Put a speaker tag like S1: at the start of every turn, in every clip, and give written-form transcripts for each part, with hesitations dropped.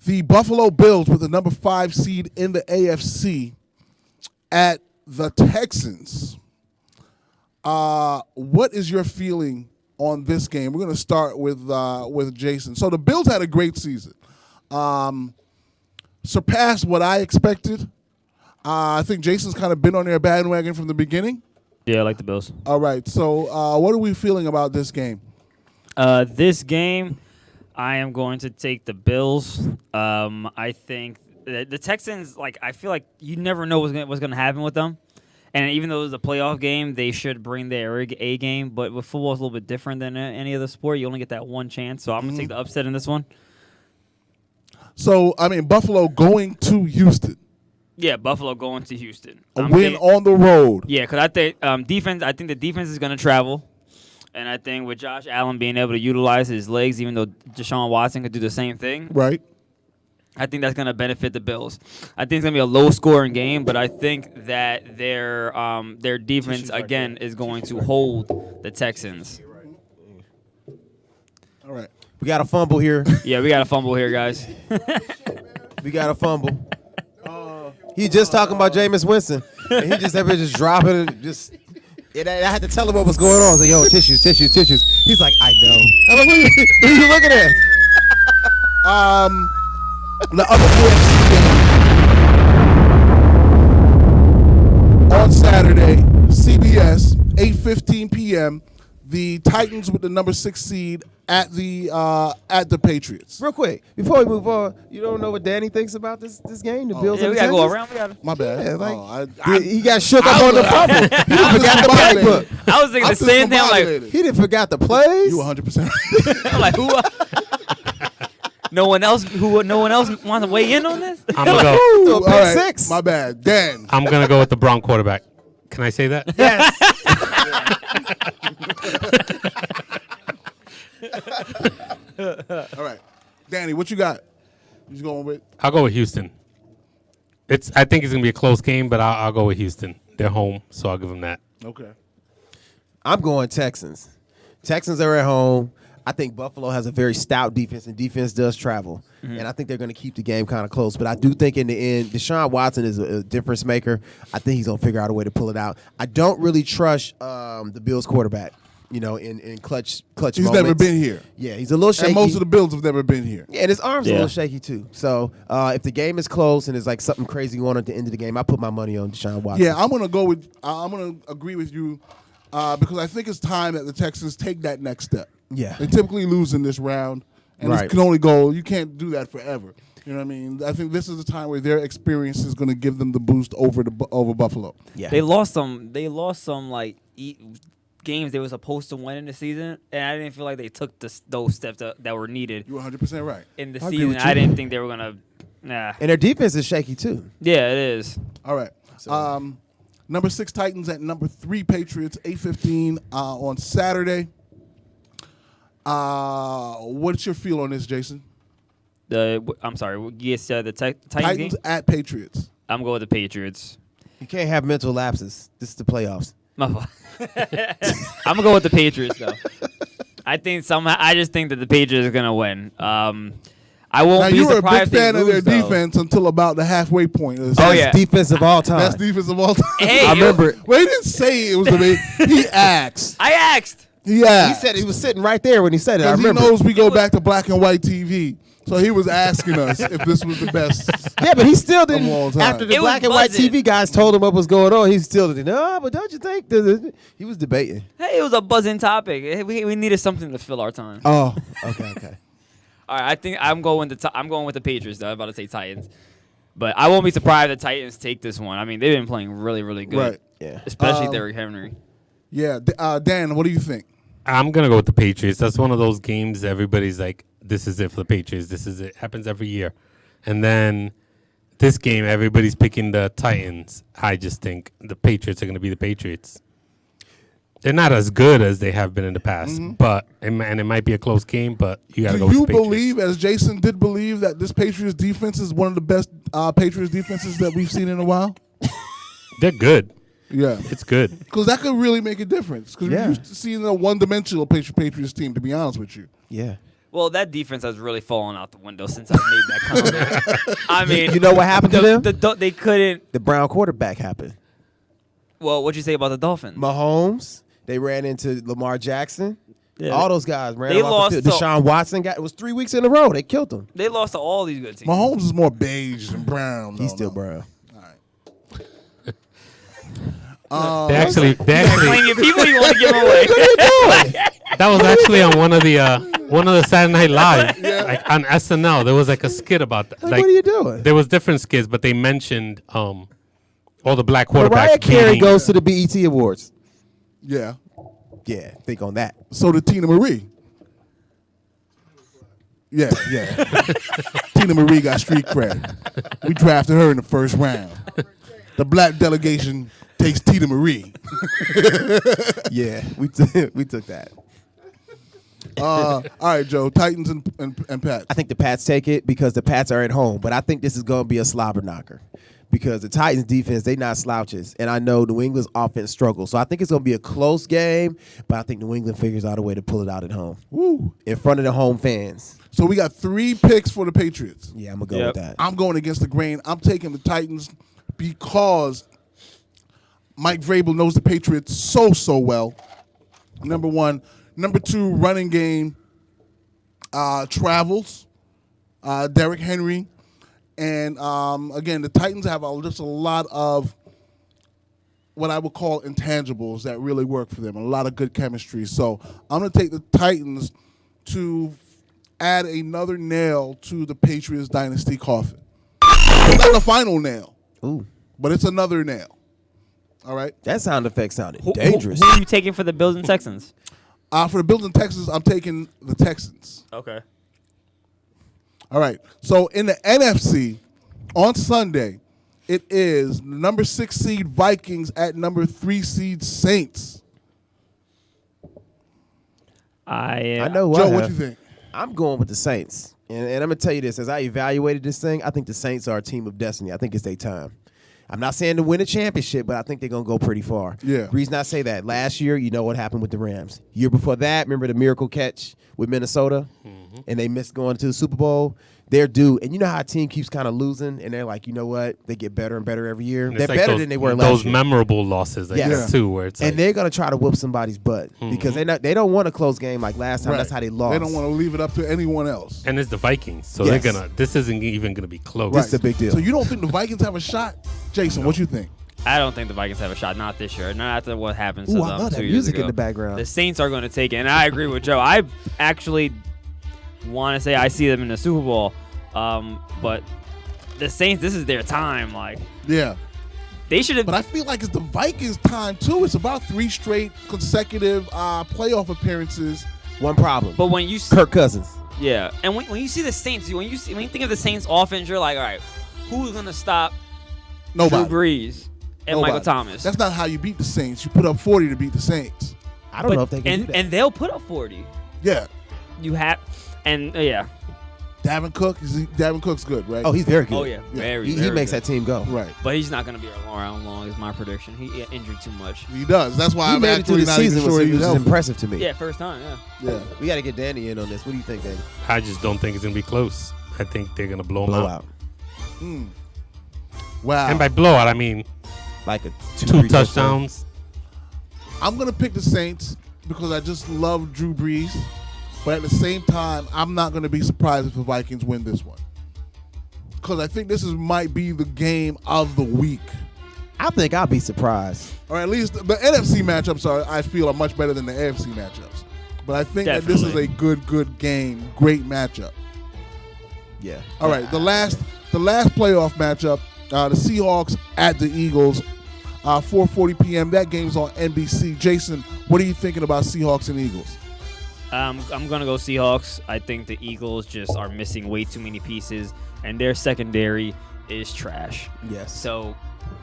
S1: The Buffalo Bills with the number 5 seed in the AFC at the Texans. What is your feeling on this game? We're going to start with Jason. So the Bills had a great season. Surpassed what I expected. I think Jason's kind of been on their bandwagon from the beginning.
S2: Yeah, I like the Bills.
S1: All right. So what are we feeling about this game?
S2: This game, I am going to take the Bills. I think the Texans, I feel like you never know what's going to happen with them. And even though it was a playoff game, they should bring their A game. But with football, it's a little bit different than any other sport. You only get that one chance. So I'm going to take the upset in this one.
S1: So, Buffalo going to Houston.
S2: Yeah, Buffalo going to Houston.
S1: A win on the road.
S2: Yeah, because I think defense. I think the defense is going to travel. And I think with Josh Allen being able to utilize his legs, even though Deshaun Watson could do the same thing.
S1: Right.
S2: I think that's going to benefit the Bills. I think it's going to be a low-scoring game, but I think that their defense, again, is going to hold the Texans.
S1: All right.
S3: We got a fumble here.
S2: Yeah, we got a fumble here, guys.
S3: We got a fumble. He just talking about Jameis Winston, and he just ever just dropping it. I had to tell him what was going on. I was like, yo, tissues. He's like, I know. I'm like, what are you looking at?
S1: The other AFC game on Saturday, CBS, 8:15 p.m. The Titans with the number 6 seed at the Patriots.
S3: Real quick, before we move on, you don't know what Danny thinks about this game? The Bills.
S2: Yeah, we got to go around.
S1: My bad.
S3: Yeah, he got shook up on the fumble. He forgot the playbook.
S2: I was thinking the same thing.
S3: He didn't forgot the plays.
S1: You 100%.
S2: I'm like, who? No one else wants to weigh in on this?
S4: I'm going to go.
S1: All right, 6. My bad. Dan.
S4: I'm going to go with the Brown quarterback. Can I say that?
S3: Yes.
S1: All right. Danny, what you got? You going with?
S4: I'll go with Houston. I think it's going to be a close game, but I'll go with Houston. They're home, so I'll give them that.
S1: Okay.
S3: I'm going Texans. Texans are at home. I think Buffalo has a very stout defense, and defense does travel. Mm-hmm. And I think they're going to keep the game kind of close. But I do think in the end, Deshaun Watson is a difference maker. I think he's going to figure out a way to pull it out. I don't really trust the Bills quarterback, in clutch moments.
S1: He's never been here.
S3: Yeah, he's a little shaky.
S1: And most of the Bills have never been here.
S3: Yeah, and his arm's a little shaky, too. So if the game is close and there's like something crazy going on at the end of the game, I put my money on Deshaun Watson.
S1: Yeah, I'm going to agree with you because I think it's time that the Texans take that next step.
S3: Yeah.
S1: They typically lose in this round, and it can only go. You can't do that forever. You know what I mean? I think this is the time where their experience is going to give them the boost over Buffalo.
S2: Yeah. They lost some games they were supposed to win in the season, and I didn't feel like they took those steps that were needed.
S1: You're 100% right.
S2: In the season, I didn't think they were going to.
S3: And their defense is shaky, too.
S2: Yeah, it is.
S1: All right. So. Number 6 Titans at number 3 Patriots, 8:15 on Saturday. What's your feel on this, Jason?
S2: I'm sorry. Yes, the Titans game?
S1: At Patriots.
S2: I'm going with the Patriots.
S3: You can't have mental lapses. This is the playoffs.
S2: I'm gonna go with the Patriots though. I just think that the Patriots are gonna win. I won't be surprised. You were a big fan of their
S1: defense until about the halfway point.
S3: Best defense of all time.
S1: Best defense of all time.
S2: Hey,
S3: I remember it.
S1: Well, he didn't say it was the big. He asked.
S2: I asked.
S1: He asked.
S3: He said he was sitting right there when he said it. I remember.
S1: He knows we go back to black and white TV. So he was asking us if this was the best.
S3: Yeah, but he still didn't. After the black and white TV guys told him what was going on, he still didn't. No, but don't you think? He was debating.
S2: Hey, it was a buzzing topic. We needed something to fill our time.
S1: Oh,
S3: okay.
S2: All right, I think I'm going with the Patriots though. I'm about to say Titans, but I won't be surprised if the Titans take this one. I mean, they've been playing really, really good.
S1: Right.
S3: Yeah.
S2: Especially Derrick Henry.
S1: Yeah. Dan, what do you think?
S4: I'm going to go with the Patriots. That's one of those games everybody's like, this is it for the Patriots. This is it. Happens every year. And then this game, everybody's picking the Titans. I just think the Patriots are going to be the Patriots. They're not as good as they have been in the past, but it might be a close game, but you got to go with the Patriots.
S1: Do you believe, as Jason did believe, that this Patriots defense is one of the best Patriots defenses that we've seen in a while?
S4: They're good.
S1: Yeah.
S4: It's good.
S1: Because that could really make a difference. Because we're used to seeing a one-dimensional Patriots team, to be honest with you.
S3: Yeah.
S2: Well, that defense has really fallen out the window since I made that comment. I mean,
S3: You know what happened to them?
S2: they couldn't.
S3: The Brown quarterback happened.
S2: Well, what'd you say about the Dolphins?
S3: Mahomes, they ran into Lamar Jackson.
S2: Yeah,
S3: All those guys ran
S2: they
S3: off
S2: lost
S3: the field.
S2: to-
S3: Deshaun Watson it was 3 weeks in a row. They killed him.
S2: They lost to all these good teams.
S1: Mahomes is more beige than brown.
S3: He's
S1: though,
S3: still
S1: no.
S3: brown.
S4: They actually
S2: Claim your people, you want to give them away.
S4: that was actually on one of the Saturday Night Live, like on SNL. There was like a skit about that.
S3: Like, what are you doing?
S4: There was different skits, but they mentioned all the black
S3: Mariah
S4: quarterbacks.
S3: Carey
S4: beating-
S3: goes to the BET Awards.
S1: Yeah.
S3: Yeah, think on that.
S1: So did Tina Marie. Yeah. Tina Marie got street cred. We drafted her in the first round. The black delegation takes Tina Marie.
S3: Yeah, we took that.
S1: All right, Joe. Titans and Pats.
S3: I think the Pats take it because the Pats are at home, but I think this is going to be a slobber knocker because the Titans defense, they not slouches, and I know New England's offense struggles. So I think it's going to be a close game, but I think New England figures out a way to pull it out at home.
S1: Woo.
S3: In front of the home fans.
S1: So we got 3 picks for the Patriots.
S3: Yeah, I'm going to go with that.
S1: I'm going against the grain. I'm taking the Titans because Mike Vrabel knows the Patriots so well. Number one. Number two, running game travels. Derrick Henry. And, again, the Titans have just a lot of what I would call intangibles that really work for them, and a lot of good chemistry. So I'm going to take the Titans to add another nail to the Patriots dynasty coffin. It's not the final nail,
S3: Ooh,
S1: but it's another nail. All right?
S3: that sound effect sounded
S2: Who
S3: dangerous.
S2: are you taking for the Bills and Texans?
S1: For the Bills and Texans, I'm taking the Texans.
S2: Okay.
S1: All right. So in the NFC, on Sunday, it is number 6 seed Vikings at number 3 seed Saints.
S3: I know
S1: Joe,
S3: what
S1: what you think?
S3: I'm going with the Saints. And I'm going to tell you this. As I evaluated this thing, I think the Saints are a team of destiny. I think it's their time. I'm not saying to win a championship, but I think they're going to go pretty far.
S1: Yeah.
S3: The reason I say that, last year, you know what happened with the Rams. Year before that, remember the miracle catch with Minnesota? Mm-hmm. And they missed going to the Super Bowl? They're due. And you know how a team keeps kind of losing, and they're like, you know what? They get better and better every year.
S4: And
S3: They're
S4: it's like
S3: better
S4: those,
S3: than they were last
S4: those
S3: year.
S4: memorable losses, I
S3: Yes.
S4: guess, too, where it's
S3: And
S4: like,
S3: they're going to try to whoop somebody's butt because they don't want a close game like last time.
S1: Right.
S3: That's how they lost.
S1: They don't want to leave it up to anyone else.
S4: and it's the Vikings, so
S3: Yes.
S4: this isn't even gonna be close.
S3: This is a big deal.
S1: So you don't think the Vikings have a shot? Jason, what you think?
S2: I don't think the Vikings have a shot. Not this year. Not after what happened to
S3: Ooh,
S2: them
S3: I love
S2: 2
S3: that
S2: years
S3: music
S2: ago.
S3: in the background.
S2: The Saints are going to take it, and I agree with Joe. I actually want to say I see them in the Super Bowl, but the Saints, this is their time. Like
S1: Yeah.
S2: they should have.
S1: But I feel like it's the Vikings' time, too. It's about 3 straight consecutive playoff appearances.
S3: One problem.
S2: But when you see,
S3: Kirk Cousins.
S2: yeah, and when you see the Saints, when you think of the Saints offense, you're like, all right, who's going to stop
S1: Nobody.
S2: Drew Brees and
S1: Nobody.
S2: Michael Thomas?
S1: That's not how you beat the Saints. You put up 40 to beat the Saints.
S3: I don't know if they can do that.
S2: and they'll put up 40.
S1: Yeah.
S2: You have, and yeah.
S1: Davin Cook's good, right?
S3: Oh, he's very good.
S2: Oh yeah, very.
S3: He
S2: very
S3: makes
S2: good.
S3: that team go.
S1: Right.
S2: But he's not going to be around long, is my prediction. He injured too much.
S1: He does. That's why
S3: He
S1: I'm
S3: made it through
S1: actually
S3: the
S1: not even
S3: season,
S1: sure
S3: which
S1: he's
S3: is
S1: healthy.
S3: impressive to me.
S2: Yeah, first time. Yeah.
S1: Yeah.
S3: We got to get Danny in on this. What do you think, Danny?
S4: I just don't think it's gonna be close. I think they're gonna blow them out.
S3: Blowout.
S1: Wow.
S4: And by blowout, I mean
S3: Like a
S4: 2 touchdowns.
S1: I'm going to pick the Saints because I just love Drew Brees. But at the same time, I'm not going to be surprised if the Vikings win this one. Because I think might be the game of the week.
S3: I think I'll be surprised.
S1: Or at least the NFC matchups I feel are much better than the AFC matchups. But I think that this is a good game, great matchup.
S3: Yeah.
S1: All right, the last playoff matchup, the Seahawks at the Eagles, 4:40 p.m. That game's on NBC. Jason, what are you thinking about Seahawks and Eagles?
S2: I'm gonna go Seahawks. I think the Eagles just are missing way too many pieces, and their secondary is trash.
S3: Yes.
S2: So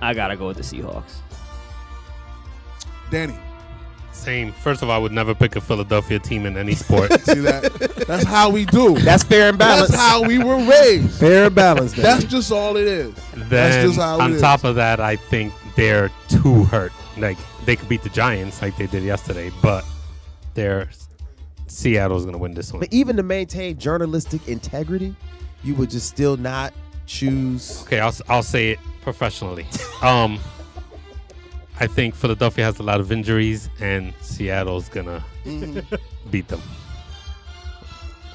S2: I gotta go with the Seahawks.
S1: Danny,
S4: Same. First of all, I would never pick a Philadelphia team in any sport.
S1: see that? That's how we do.
S3: That's fair and balanced.
S1: That's how we were raised.
S3: Fair and balanced.
S1: That's just all it is. That's
S4: Then
S1: just how it
S4: on
S1: is.
S4: top of that, I think they're too hurt. Like they could beat the Giants like they did yesterday, but their Seattle's going to win this one.
S3: But even to maintain journalistic integrity, you would just still not choose.
S4: Okay, I'll say it professionally. I think Philadelphia has a lot of injuries, and Seattle's going to beat them.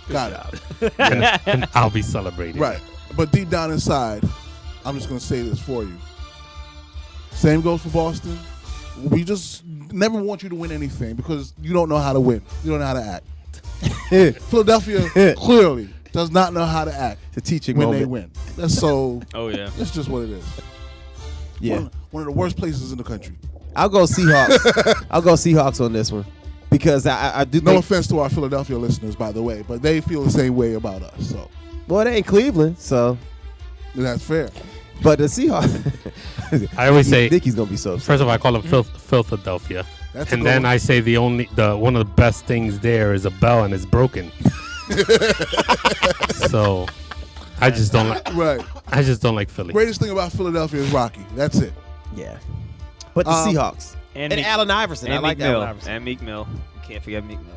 S1: Got it.
S4: And I'll be celebrating.
S1: Right. But deep down inside, I'm just going to say this for you. Same goes for Boston. We just never want you to win anything because you don't know how to win. You don't know how to act. Philadelphia clearly does not know how to act
S3: It's a teaching
S1: when
S3: moment.
S1: they win. That's so.
S2: Oh yeah.
S1: That's just what it is.
S3: Yeah.
S1: One of the worst places in the country.
S3: I'll go Seahawks. I'll go Seahawks on this one because I do
S1: No
S3: think.
S1: offense to our Philadelphia listeners, by the way, but they feel the same way about us. So
S3: Well, it ain't Cleveland, so.
S1: that's fair.
S3: But the Seahawks.
S4: I always say,
S3: Dicky's gonna be so upset.
S4: first of all, I call them Philadelphia.
S1: That's a
S4: And
S1: good
S4: then
S1: one.
S4: I say one of the best things there is a bell and it's broken. So I just don't like Philly.
S1: Greatest thing about Philadelphia is Rocky. That's it.
S3: Yeah. But the Seahawks. And
S2: Meek-
S3: Allen Iverson. I
S2: and
S3: like
S2: Meek Mill.
S3: Allen Iverson.
S2: And Meek Mill. You can't forget Meek Mill.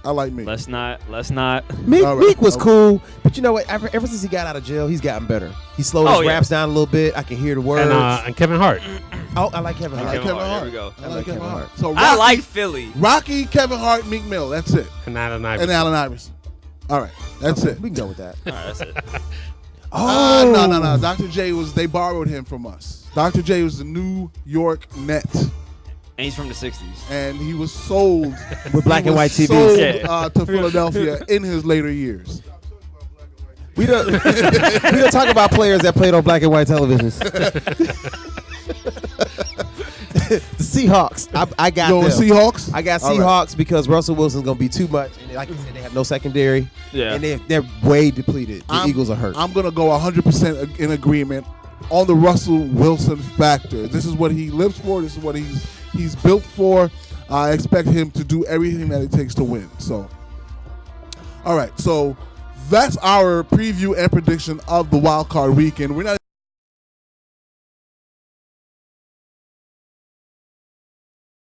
S1: I like me.
S2: Let's not.
S3: Meek,
S1: All right.
S3: Meek was cool, but you know what? Ever since he got out of jail, he's gotten better. He slowed his raps down a little bit. I can hear the words.
S4: And Kevin Hart.
S3: Oh, I like Kevin
S1: I
S3: Hart.
S1: like Kevin Hart.
S2: There we go.
S1: I like Kevin
S3: Kevin
S1: Hart.
S3: Hart.
S1: So
S2: I like Philly.
S1: Rocky, Kevin Hart, Meek Mill. That's it.
S4: And Allen
S1: And
S4: Iverson.
S1: Allen Iverson. All right. That's it.
S3: We can go with that.
S2: All right, that's it.
S3: Oh
S1: No. Dr. J they borrowed him from us. Dr. J was the New York Net,
S2: And he's from the '60s.
S1: and he was sold
S3: With black
S1: he
S3: and
S1: was
S3: white TVs.
S1: sold,
S2: Yeah.
S1: to Philadelphia in his later years.
S3: We don't talk about players that played on black and white televisions. The Seahawks. I got
S1: Yo,
S3: them.
S1: Seahawks.
S3: I got
S1: All right.
S3: Seahawks because Russell Wilson's gonna be too much, and like you said, they have no secondary.
S2: Yeah.
S3: And they're way depleted. The Eagles are hurt.
S1: I'm gonna go 100% in agreement on the Russell Wilson factor. This is what he lives for. This is what he's built for. I expect him to do everything that it takes to win. So, all right. So that's our preview and prediction of the Wildcard weekend. We're not